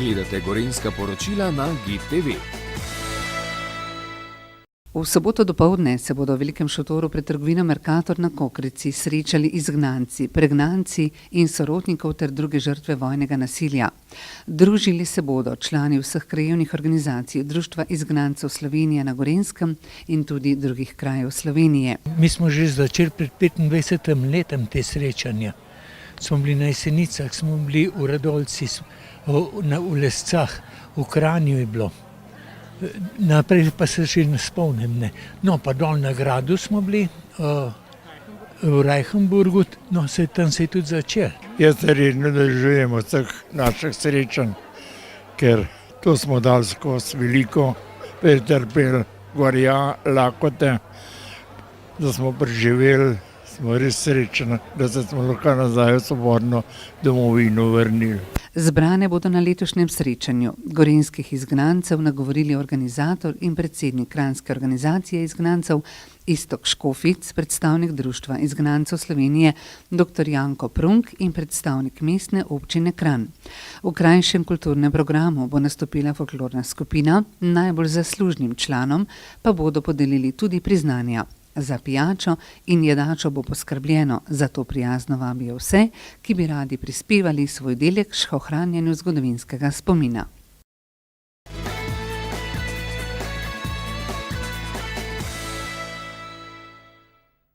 Gledate Gorenjska poročila na GID TV. V soboto dopoldne se bodo v Velikem šotoru pred trgovino Mercator na Kokrici srečali izgnanci, pregnanci in sorodnikov ter druge žrtve vojnega nasilja. Družili se bodo člani vseh krajevnih organizacij Društva izgnancev Slovenije na Gorenjskem in tudi drugih krajev Slovenije. Mi smo že začeli pred 25 letem te srečanja. Smo bili na Jesenicah, smo bili v Radolci, v Lescah, v Kranju je bilo. Naprej pa se še ne spomnim. Ne. No, pa dol na gradu smo bili, v Reichenburgu, no, tam se je tudi začel. Jaz se redno držujem vseh naših srečanj, ker to smo dali skozi veliko, pretrpeli gorja, lakote, da smo preživeli, smo res srečni, da se smo lahko nazaj v svobodno domovino vrnili. Zbrane bodo na letošnjem srečanju gorenjskih izgnancev nagovorili organizator in predsednik kranjske organizacije izgnancev Iztok Škofic, predstavnik Društva izgnancev Slovenije dr. Janko Prunk in predstavnik mestne občine Kranj. V krajšem kulturnem programu bo nastopila folklorna skupina, najbolj zaslužnim članom pa bodo podelili tudi priznanja. Za pijačo in jedačo bo poskrbljeno, zato prijazno vabijo vse, ki bi radi prispevali svoj delež k ohranjanju zgodovinskega spomina.